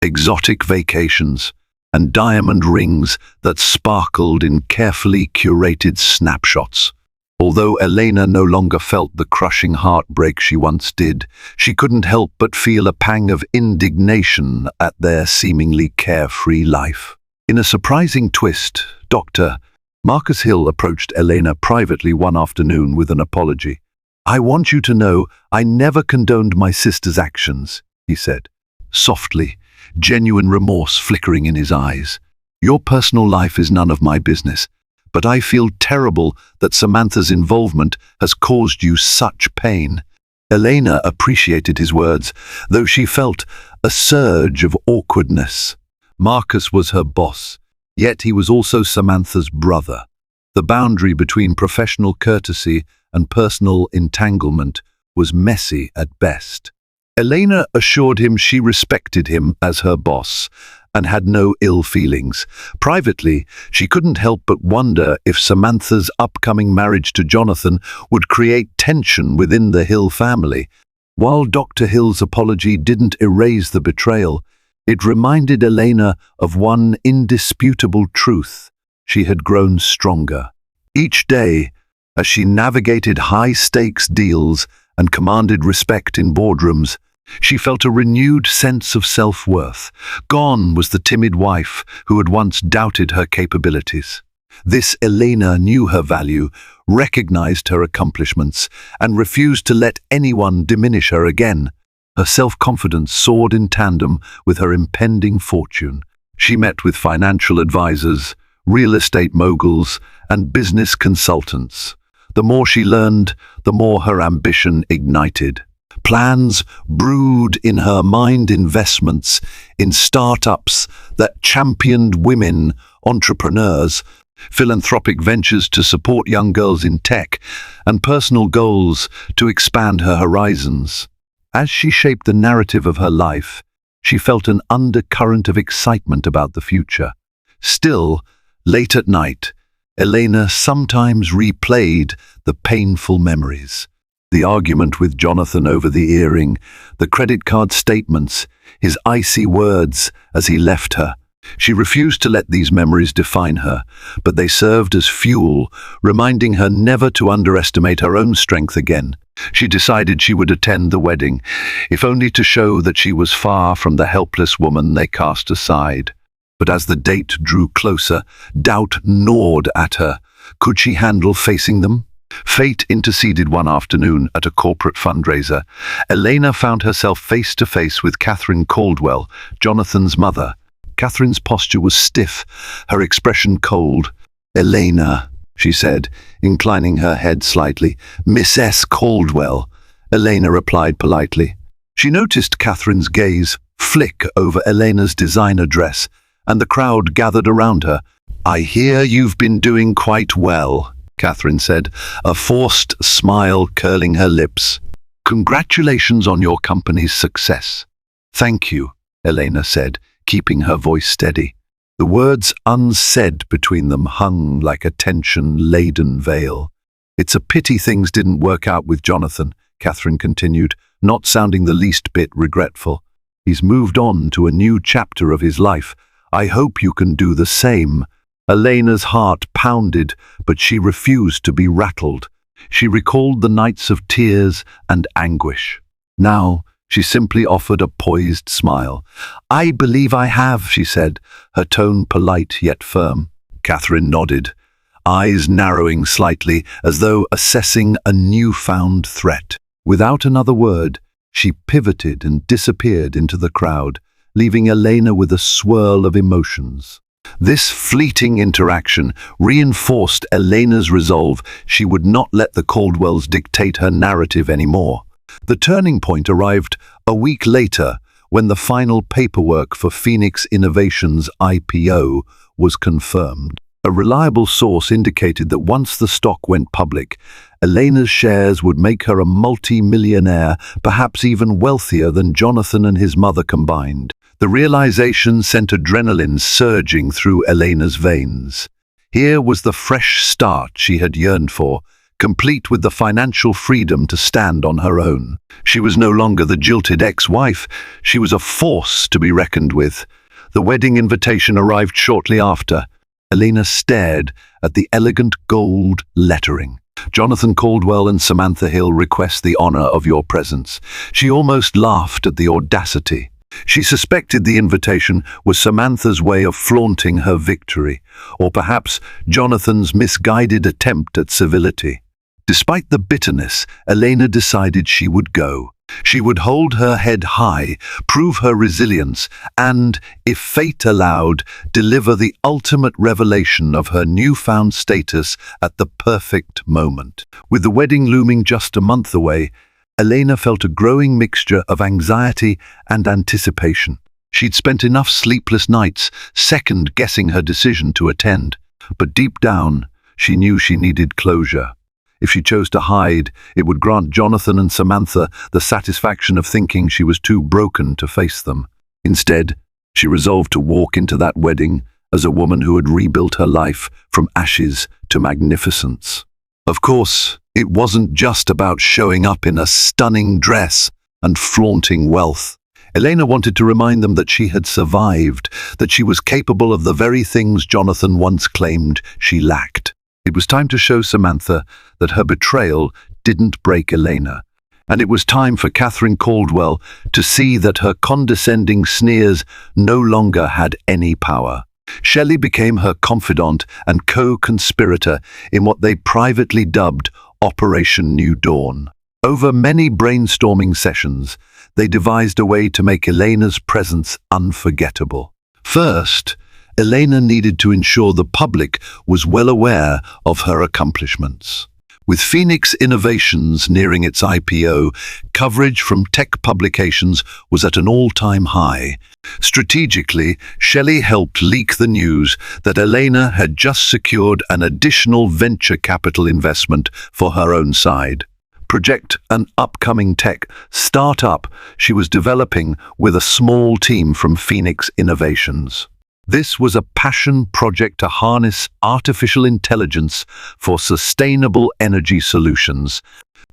exotic vacations, and diamond rings that sparkled in carefully curated snapshots. Although Elena no longer felt the crushing heartbreak she once did, she couldn't help but feel a pang of indignation at their seemingly carefree life. In a surprising twist, Dr. Marcus Hill approached Elena privately one afternoon with an apology. "I want you to know I never condoned my sister's actions," he said, softly, genuine remorse flickering in his eyes. "Your personal life is none of my business, but I feel terrible that Samantha's involvement has caused you such pain." Elena appreciated his words, though she felt a surge of awkwardness. Marcus was her boss, yet he was also Samantha's brother. The boundary between professional courtesy and personal entanglement was messy at best. Elena assured him she respected him as her boss and had no ill feelings. Privately, she couldn't help but wonder if Samantha's upcoming marriage to Jonathan would create tension within the Hill family. While Dr. Hill's apology didn't erase the betrayal, it reminded Elena of one indisputable truth: she had grown stronger. Each day, as she navigated high-stakes deals and commanded respect in boardrooms, she felt a renewed sense of self-worth. Gone was the timid wife who had once doubted her capabilities. This Elena knew her value, recognized her accomplishments, and refused to let anyone diminish her again. Her self-confidence soared in tandem with her impending fortune. She met with financial advisors, real estate moguls, and business consultants. The more she learned, the more her ambition ignited. Plans brewed in her mind, investments in startups that championed women entrepreneurs, philanthropic ventures to support young girls in tech, and personal goals to expand her horizons. As she shaped the narrative of her life, she felt an undercurrent of excitement about the future. Still, late at night, Elena sometimes replayed the painful memories. The argument with Jonathan over the earring, the credit card statements, his icy words as he left her. She refused to let these memories define her, but they served as fuel, reminding her never to underestimate her own strength again. She decided she would attend the wedding, if only to show that she was far from the helpless woman they cast aside. But as the date drew closer, doubt gnawed at her. Could she handle facing them? Fate interceded one afternoon at a corporate fundraiser. Elena found herself face to face with Catherine Caldwell, Jonathan's mother. Catherine's posture was stiff, her expression cold. "Elena," she said, inclining her head slightly. "Miss S. Caldwell." Elena replied politely. She noticed Catherine's gaze flick over Elena's designer dress, and the crowd gathered around her. "I hear you've been doing quite well," Catherine said, a forced smile curling her lips. "Congratulations on your company's success." "Thank you," Elena said, keeping her voice steady. The words unsaid between them hung like a tension-laden veil. "It's a pity things didn't work out with Jonathan," Catherine continued, not sounding the least bit regretful. "He's moved on to a new chapter of his life. I hope you can do the same." Elena's heart pounded, but she refused to be rattled. She recalled the nights of tears and anguish. Now, she simply offered a poised smile. "I believe I have," she said, her tone polite yet firm. Catherine nodded, eyes narrowing slightly as though assessing a newfound threat. Without another word, she pivoted and disappeared into the crowd, leaving Elena with a swirl of emotions. This fleeting interaction reinforced Elena's resolve. She would not let the Caldwells dictate her narrative anymore. The turning point arrived a week later when the final paperwork for Phoenix Innovations' IPO was confirmed. A reliable source indicated that once the stock went public, Elena's shares would make her a multi-millionaire, perhaps even wealthier than Jonathan and his mother combined. The realization sent adrenaline surging through Elena's veins. Here was the fresh start she had yearned for, complete with the financial freedom to stand on her own. She was no longer the jilted ex-wife, she was a force to be reckoned with. The wedding invitation arrived shortly after. Elena stared at the elegant gold lettering. "Jonathan Caldwell and Samantha Hill request the honor of your presence." She almost laughed at the audacity. She suspected the invitation was Samantha's way of flaunting her victory, or perhaps Jonathan's misguided attempt at civility. Despite the bitterness, Elena decided she would go. She would hold her head high, prove her resilience, and, if fate allowed, deliver the ultimate revelation of her newfound status at the perfect moment. With the wedding looming just a month away, Elena felt a growing mixture of anxiety and anticipation. She'd spent enough sleepless nights second-guessing her decision to attend, but deep down, she knew she needed closure. If she chose to hide, it would grant Jonathan and Samantha the satisfaction of thinking she was too broken to face them. Instead, she resolved to walk into that wedding as a woman who had rebuilt her life from ashes to magnificence. Of course, it wasn't just about showing up in a stunning dress and flaunting wealth. Elena wanted to remind them that she had survived, that she was capable of the very things Jonathan once claimed she lacked. It was time to show Samantha that her betrayal didn't break Elena, and it was time for Catherine Caldwell to see that her condescending sneers no longer had any power. Shelley became her confidant and co-conspirator in what they privately dubbed Operation New Dawn. Over many brainstorming sessions, they devised a way to make Elena's presence unforgettable. First, Elena needed to ensure the public was well aware of her accomplishments. With Phoenix Innovations nearing its IPO, coverage from tech publications was at an all-time high. Strategically, Shelley helped leak the news that Elena had just secured an additional venture capital investment for her own side. Project an upcoming tech startup she was developing with a small team from Phoenix Innovations. This was a passion project to harness artificial intelligence for sustainable energy solutions.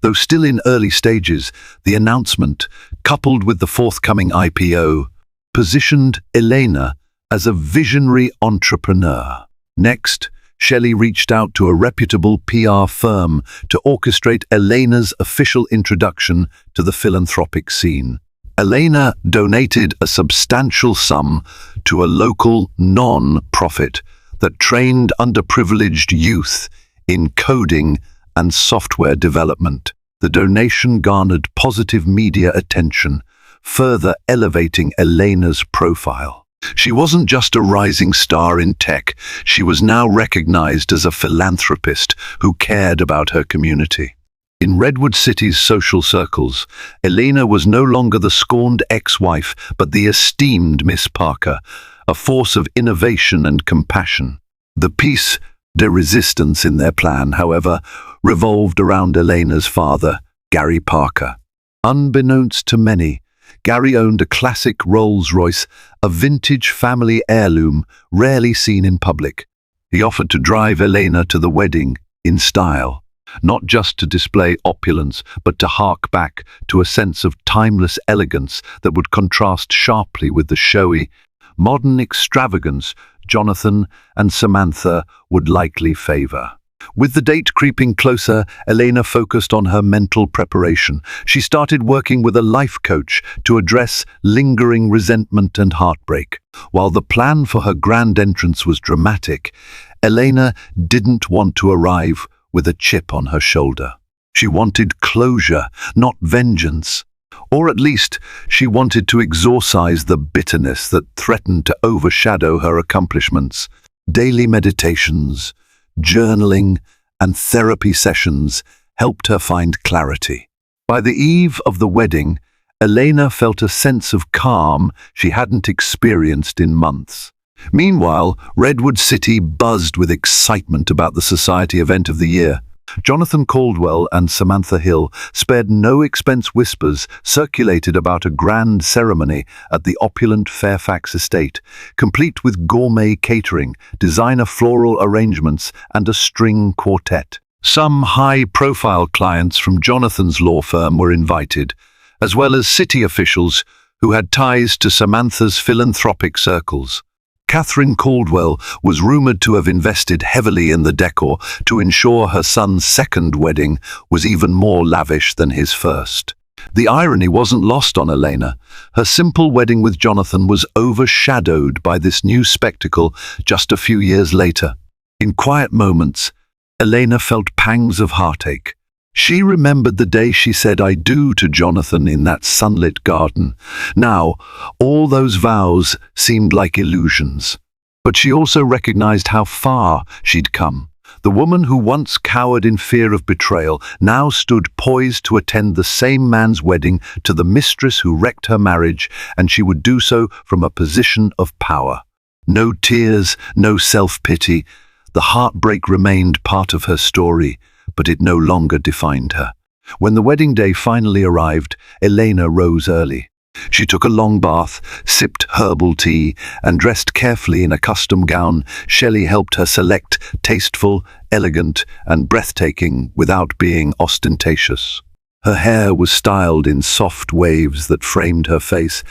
Though still in early stages, the announcement, coupled with the forthcoming IPO, positioned Elena as a visionary entrepreneur. Next, Shelley reached out to a reputable PR firm to orchestrate Elena's official introduction to the philanthropic scene. Elena donated a substantial sum to a local non-profit that trained underprivileged youth in coding and software development. The donation garnered positive media attention, further elevating Elena's profile. She wasn't just a rising star in tech, she was now recognized as a philanthropist who cared about her community. In Redwood City's social circles, Elena was no longer the scorned ex-wife, but the esteemed Miss Parker, a force of innovation and compassion. The piece de resistance in their plan, however, revolved around Elena's father, Gary Parker. Unbeknownst to many, Gary owned a classic Rolls-Royce, a vintage family heirloom rarely seen in public. He offered to drive Elena to the wedding in style, not just to display opulence, but to hark back to a sense of timeless elegance that would contrast sharply with the showy, modern extravagance Jonathan and Samantha would likely favor. With the date creeping closer, Elena focused on her mental preparation. She started working with a life coach to address lingering resentment and heartbreak. While the plan for her grand entrance was dramatic, Elena didn't want to arrive with a chip on her shoulder. She wanted closure, not vengeance. Or at least, she wanted to exorcise the bitterness that threatened to overshadow her accomplishments. Daily meditations, journaling, and therapy sessions helped her find clarity. By the eve of the wedding, Elena felt a sense of calm she hadn't experienced in months. Meanwhile, Redwood City buzzed with excitement about the society event of the year. Jonathan Caldwell and Samantha Hill spared no expense. Whispers circulated about a grand ceremony at the opulent Fairfax estate, complete with gourmet catering, designer floral arrangements, and a string quartet. Some high-profile clients from Jonathan's law firm were invited, as well as city officials who had ties to Samantha's philanthropic circles. Catherine Caldwell was rumored to have invested heavily in the decor to ensure her son's second wedding was even more lavish than his first. The irony wasn't lost on Elena. Her simple wedding with Jonathan was overshadowed by this new spectacle just a few years later. In quiet moments, Elena felt pangs of heartache. She remembered the day she said "I do" to Jonathan in that sunlit garden. Now, all those vows seemed like illusions. But she also recognized how far she'd come. The woman who once cowered in fear of betrayal now stood poised to attend the same man's wedding to the mistress who wrecked her marriage, and she would do so from a position of power. No tears, no self-pity. The heartbreak remained part of her story, but it no longer defined her. When the wedding day finally arrived, Elena rose early. She took a long bath, sipped herbal tea, and dressed carefully in a custom gown Shelley helped her select, tasteful, elegant, and breathtaking without being ostentatious. Her hair was styled in soft waves that framed her face,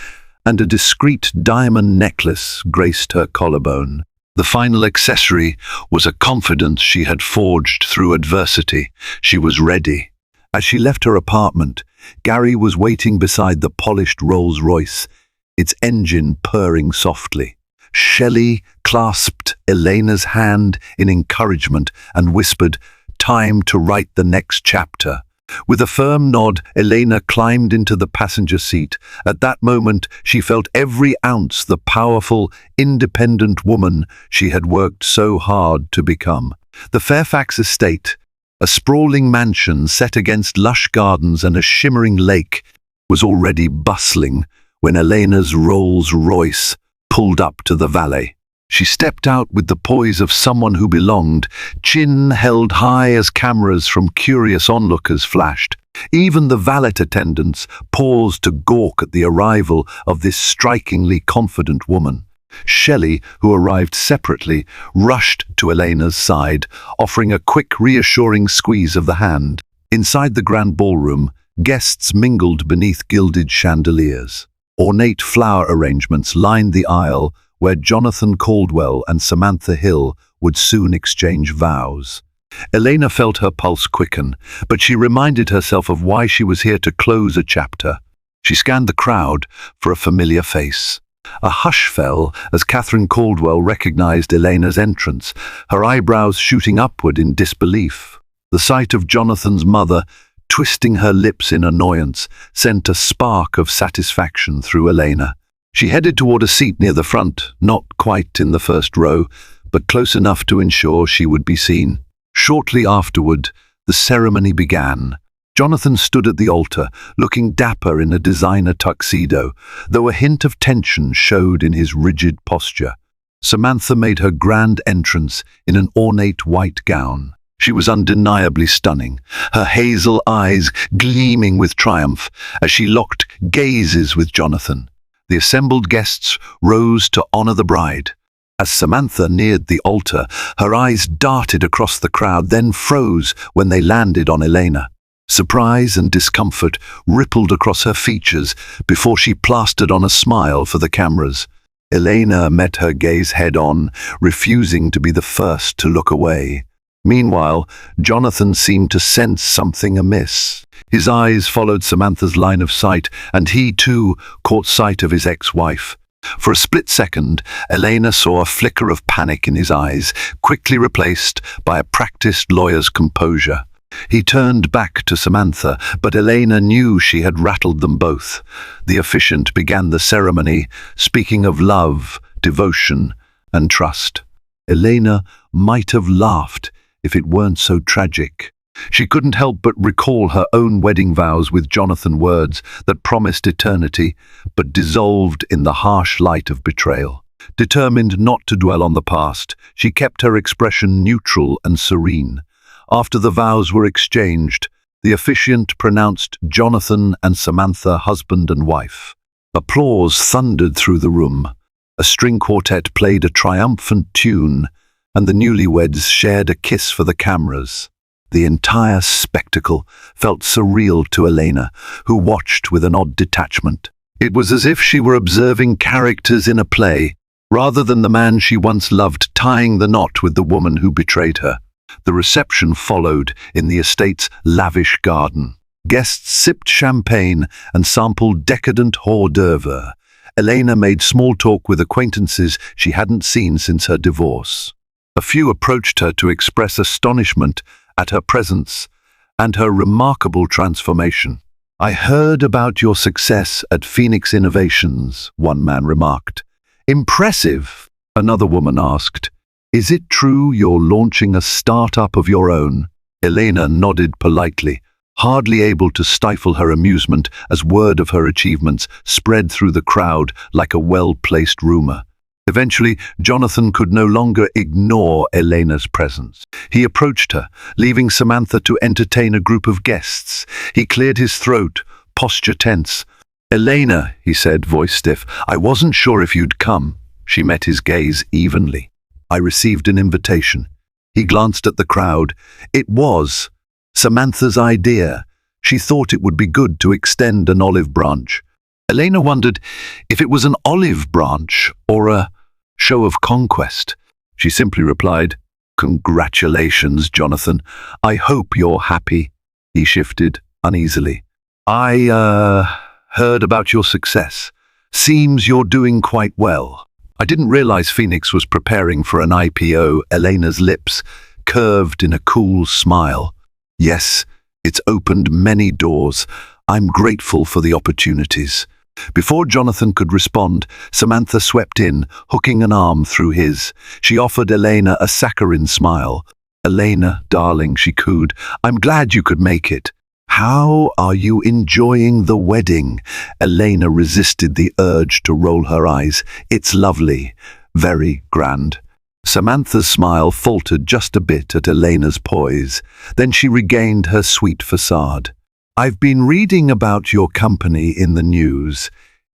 and a discreet diamond necklace graced her collarbone. The final accessory was a confidence she had forged through adversity. She was ready. As she left her apartment, Gary was waiting beside the polished Rolls-Royce, its engine purring softly. Shelley clasped Elena's hand in encouragement and whispered, "Time to write the next chapter." With a firm nod, Elena climbed into the passenger seat. At that moment, she felt every ounce the powerful, independent woman she had worked so hard to become. The Fairfax estate, a sprawling mansion set against lush gardens and a shimmering lake, was already bustling when Elena's Rolls-Royce pulled up to the valet. She stepped out with the poise of someone who belonged, chin held high as cameras from curious onlookers flashed. Even the valet attendants paused to gawk at the arrival of this strikingly confident woman. Shelley, who arrived separately, rushed to Elena's side, offering a quick, reassuring squeeze of the hand. Inside the grand ballroom, guests mingled beneath gilded chandeliers. Ornate flower arrangements lined the aisle where Jonathan Caldwell and Samantha Hill would soon exchange vows. Elena felt her pulse quicken, but she reminded herself of why she was here to close a chapter. She scanned the crowd for a familiar face. A hush fell as Catherine Caldwell recognized Elena's entrance, her eyebrows shooting upward in disbelief. The sight of Jonathan's mother, twisting her lips in annoyance, sent a spark of satisfaction through Elena. She headed toward a seat near the front, not quite in the first row, but close enough to ensure she would be seen. Shortly afterward, the ceremony began. Jonathan stood at the altar, looking dapper in a designer tuxedo, though a hint of tension showed in his rigid posture. Samantha made her grand entrance in an ornate white gown. She was undeniably stunning, her hazel eyes gleaming with triumph as she locked gazes with Jonathan. The assembled guests rose to honor the bride. As Samantha neared the altar, her eyes darted across the crowd, then froze when they landed on Elena. Surprise and discomfort rippled across her features before she plastered on a smile for the cameras. Elena met her gaze head-on, refusing to be the first to look away. Meanwhile, Jonathan seemed to sense something amiss. His eyes followed Samantha's line of sight, and he, too, caught sight of his ex-wife. For a split second, Elena saw a flicker of panic in his eyes, quickly replaced by a practiced lawyer's composure. He turned back to Samantha, but Elena knew she had rattled them both. The officiant began the ceremony, speaking of love, devotion, and trust. Elena might have laughed if it weren't so tragic. She couldn't help but recall her own wedding vows with Jonathan, words that promised eternity, but dissolved in the harsh light of betrayal. Determined not to dwell on the past, she kept her expression neutral and serene. After the vows were exchanged, the officiant pronounced Jonathan and Samantha husband and wife. Applause thundered through the room. A string quartet played a triumphant tune, and the newlyweds shared a kiss for the cameras. The entire spectacle felt surreal to Elena, who watched with an odd detachment. It was as if she were observing characters in a play, rather than the man she once loved tying the knot with the woman who betrayed her. The reception followed in the estate's lavish garden. Guests sipped champagne and sampled decadent hors d'oeuvre. Elena made small talk with acquaintances she hadn't seen since her divorce. A few approached her to express astonishment at her presence and her remarkable transformation. "I heard about your success at Phoenix Innovations," one man remarked. "Impressive," another woman asked. "Is it true you're launching a startup of your own?" Elena nodded politely, hardly able to stifle her amusement as word of her achievements spread through the crowd like a well-placed rumor. Eventually, Jonathan could no longer ignore Elena's presence. He approached her, leaving Samantha to entertain a group of guests. He cleared his throat, posture tense. "Elena," he said, voice stiff, "I wasn't sure if you'd come." She met his gaze evenly. "I received an invitation." He glanced at the crowd. It was Samantha's idea. She thought it would be good to extend an olive branch. Elena wondered if it was an olive branch or a show of conquest. She simply replied, "Congratulations, Jonathan. I hope you're happy." He shifted uneasily. "I heard about your success. Seems you're doing quite well." "I didn't realize Phoenix was preparing for an IPO." Elena's lips curved in a cool smile. "Yes, it's opened many doors. I'm grateful for the opportunities." Before Jonathan could respond, Samantha swept in, hooking an arm through his. She offered Elena a saccharine smile. "Elena, darling," she cooed, "I'm glad you could make it." "How are you enjoying the wedding?" Elena resisted the urge to roll her eyes. "It's lovely, very grand." Samantha's smile faltered just a bit at Elena's poise. Then she regained her sweet facade. "I've been reading about your company in the news.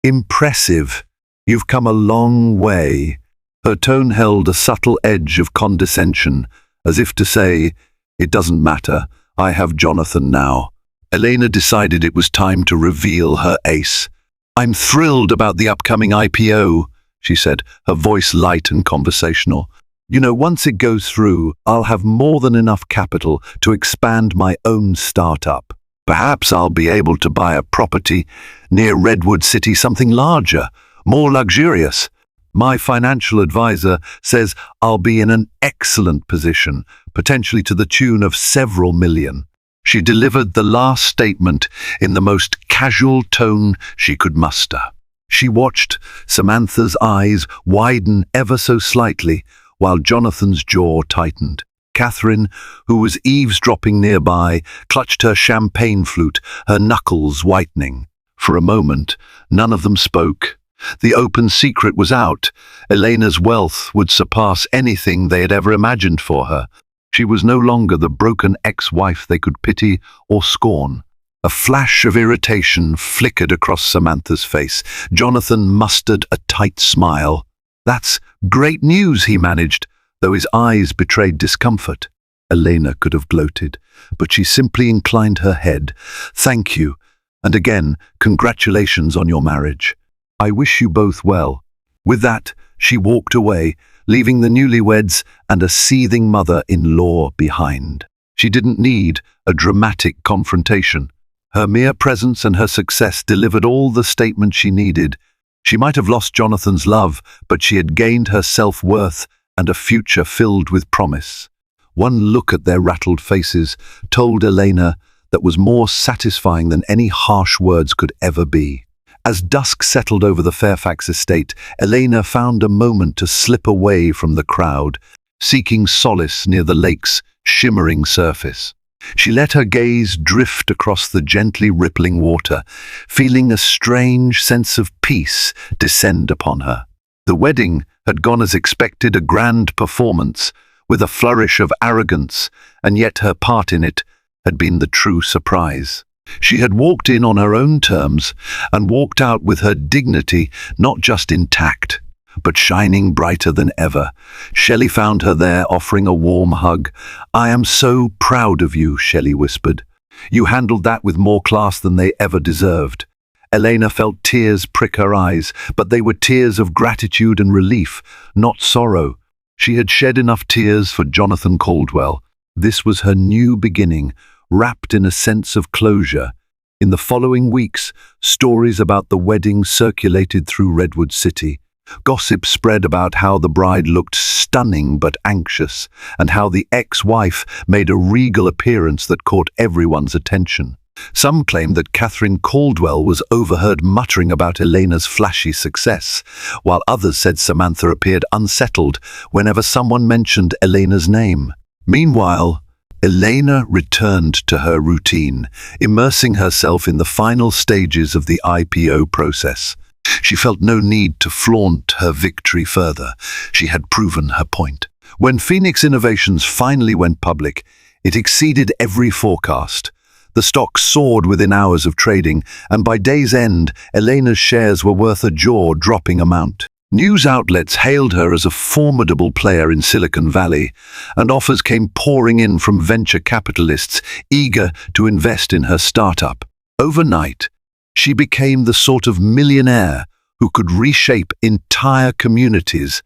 Impressive. You've come a long way." Her tone held a subtle edge of condescension, as if to say, "It doesn't matter. I have Jonathan now. Elena decided it was time to reveal her ace. I'm thrilled about the upcoming IPO, she said, her voice light and conversational. You know, once it goes through, I'll have more than enough capital to expand my own startup. Perhaps I'll be able to buy a property near Redwood City, something larger, more luxurious. My financial advisor says I'll be in an excellent position, potentially to the tune of several million. She delivered the last statement in the most casual tone she could muster. She watched Samantha's eyes widen ever so slightly, while Jonathan's jaw tightened. Catherine, who was eavesdropping nearby, clutched her champagne flute, her knuckles whitening. For a moment, none of them spoke. The open secret was out. Elena's wealth would surpass anything they had ever imagined for her. She was no longer the broken ex-wife they could pity or scorn. A flash of irritation flickered across Samantha's face. Jonathan mustered a tight smile. That's great news, he managed, though his eyes betrayed discomfort. Elena could have gloated, but she simply inclined her head. Thank you, and again, congratulations on your marriage. I wish you both well. With that, she walked away, leaving the newlyweds and a seething mother-in-law behind. She didn't need a dramatic confrontation. Her mere presence and her success delivered all the statement she needed. She might have lost Jonathan's love, but she had gained her self-worth and a future filled with promise. One look at their rattled faces told Elena that was more satisfying than any harsh words could ever be. As dusk settled over the Fairfax estate, Elena found a moment to slip away from the crowd, seeking solace near the lake's shimmering surface. She let her gaze drift across the gently rippling water, feeling a strange sense of peace descend upon her. The wedding had gone as expected, a grand performance, with a flourish of arrogance, and yet her part in it had been the true surprise. She had walked in on her own terms and walked out with her dignity not just intact, but shining brighter than ever. Shelley found her there, offering a warm hug. I am so proud of you, Shelley whispered. You handled that with more class than they ever deserved. Elena felt tears prick her eyes, but they were tears of gratitude and relief, not sorrow. She had shed enough tears for Jonathan Caldwell. This was her new beginning, wrapped in a sense of closure. In the following weeks, stories about the wedding circulated through Redwood City. Gossip spread about how the bride looked stunning but anxious, and how the ex-wife made a regal appearance that caught everyone's attention. Some claimed that Catherine Caldwell was overheard muttering about Elena's flashy success, while others said Samantha appeared unsettled whenever someone mentioned Elena's name. Meanwhile, Elena returned to her routine, immersing herself in the final stages of the IPO process. She felt no need to flaunt her victory further. She had proven her point. When Phoenix Innovations finally went public, it exceeded every forecast. The stock soared within hours of trading, and by day's end, Elena's shares were worth a jaw-dropping amount. News outlets hailed her as a formidable player in Silicon Valley, and offers came pouring in from venture capitalists eager to invest in her startup. Overnight, she became the sort of millionaire who could reshape entire communities,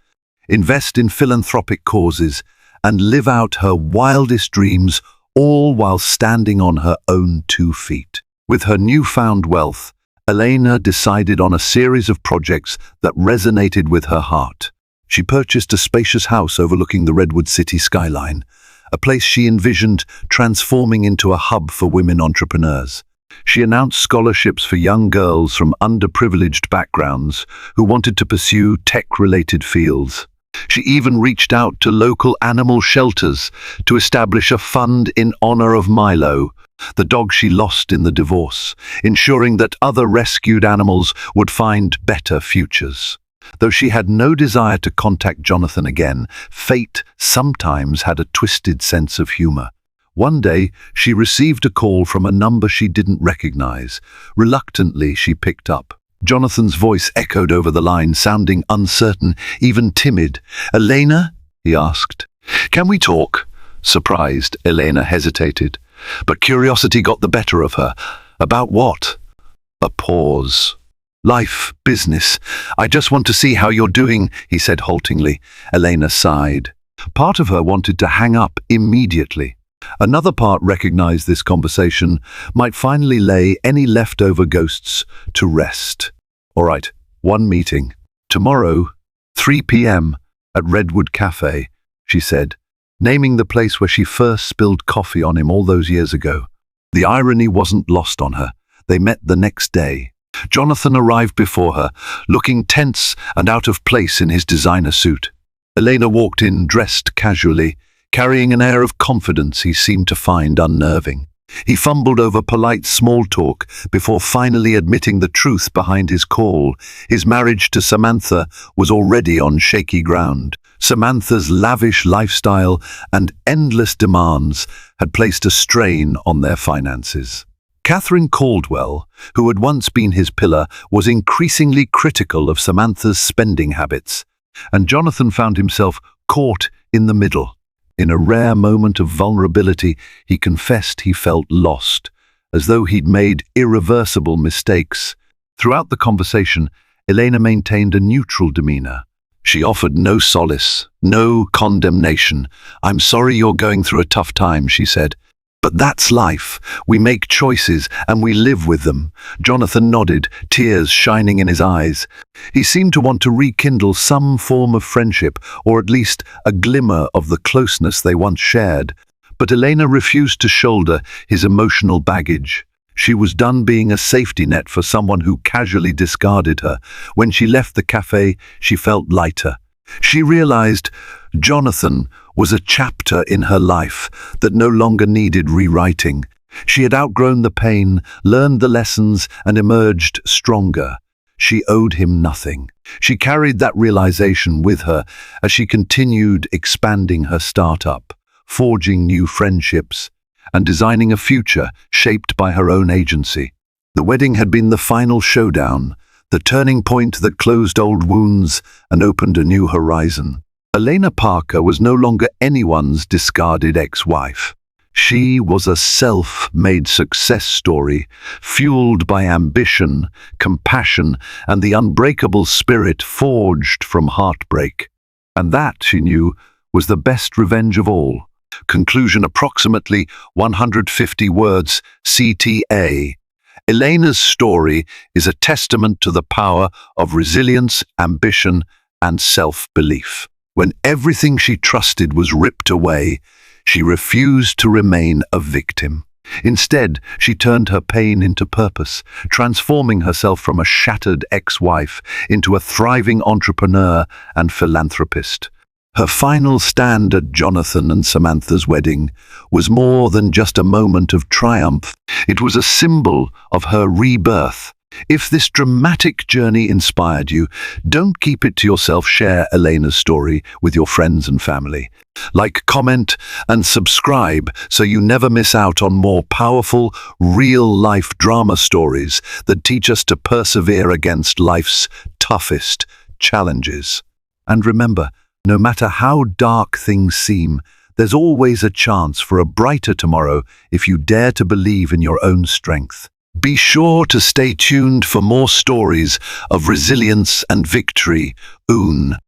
invest in philanthropic causes, and live out her wildest dreams, all while standing on her own 2 feet. With her newfound wealth, Elena decided on a series of projects that resonated with her heart. She purchased a spacious house overlooking the Redwood City skyline, a place she envisioned transforming into a hub for women entrepreneurs. She announced scholarships for young girls from underprivileged backgrounds who wanted to pursue tech-related fields. She even reached out to local animal shelters to establish a fund in honor of Milo, the dog she lost in the divorce, ensuring that other rescued animals would find better futures. Though she had no desire to contact Jonathan again, fate sometimes had a twisted sense of humor. One day, she received a call from a number she didn't recognize. Reluctantly, she picked up. Jonathan's voice echoed over the line, sounding uncertain, even timid. "Elena?" he asked. "Can we talk?" Surprised, Elena hesitated. But curiosity got the better of her. About what? A pause. Life, business. I just want to see how you're doing, he said haltingly. Elena sighed. Part of her wanted to hang up immediately. Another part recognized this conversation might finally lay any leftover ghosts to rest. All right, one meeting. Tomorrow, 3 p.m. at Redwood Cafe, she said, naming the place where she first spilled coffee on him all those years ago. The irony wasn't lost on her. They met the next day. Jonathan arrived before her, looking tense and out of place in his designer suit. Elena walked in dressed casually, carrying an air of confidence he seemed to find unnerving. He fumbled over polite small talk before finally admitting the truth behind his call. His marriage to Samantha was already on shaky ground. Samantha's lavish lifestyle and endless demands had placed a strain on their finances. Catherine Caldwell, who had once been his pillar, was increasingly critical of Samantha's spending habits, and Jonathan found himself caught in the middle. In a rare moment of vulnerability, he confessed he felt lost, as though he'd made irreversible mistakes. Throughout the conversation, Elena maintained a neutral demeanor. She offered no solace, no condemnation. "I'm sorry you're going through a tough time," she said. "But that's life. We make choices and we live with them." Jonathan nodded, tears shining in his eyes. He seemed to want to rekindle some form of friendship, or at least a glimmer of the closeness they once shared. But Elena refused to shoulder his emotional baggage. She was done being a safety net for someone who casually discarded her. When she left the cafe, she felt lighter. She realized Jonathan was a chapter in her life that no longer needed rewriting. She had outgrown the pain, learned the lessons, and emerged stronger. She owed him nothing. She carried that realization with her as she continued expanding her startup, forging new friendships, and designing a future shaped by her own agency. The wedding had been the final showdown, the turning point that closed old wounds and opened a new horizon. Elena Parker was no longer anyone's discarded ex-wife. She was a self-made success story, fueled by ambition, compassion, and the unbreakable spirit forged from heartbreak. And that, she knew, was the best revenge of all. Conclusion approximately 150 words, CTA. Elena's story is a testament to the power of resilience, ambition, and self-belief. When everything she trusted was ripped away, she refused to remain a victim. Instead, she turned her pain into purpose, transforming herself from a shattered ex-wife into a thriving entrepreneur and philanthropist. Her final stand at Jonathan and Samantha's wedding was more than just a moment of triumph. It was a symbol of her rebirth. If this dramatic journey inspired you, don't keep it to yourself. Share Elena's story with your friends and family. Like, comment, and subscribe so you never miss out on more powerful, real-life drama stories that teach us to persevere against life's toughest challenges. And remember, no matter how dark things seem, there's always a chance for a brighter tomorrow if you dare to believe in your own strength. Be sure to stay tuned for more stories of resilience and victory.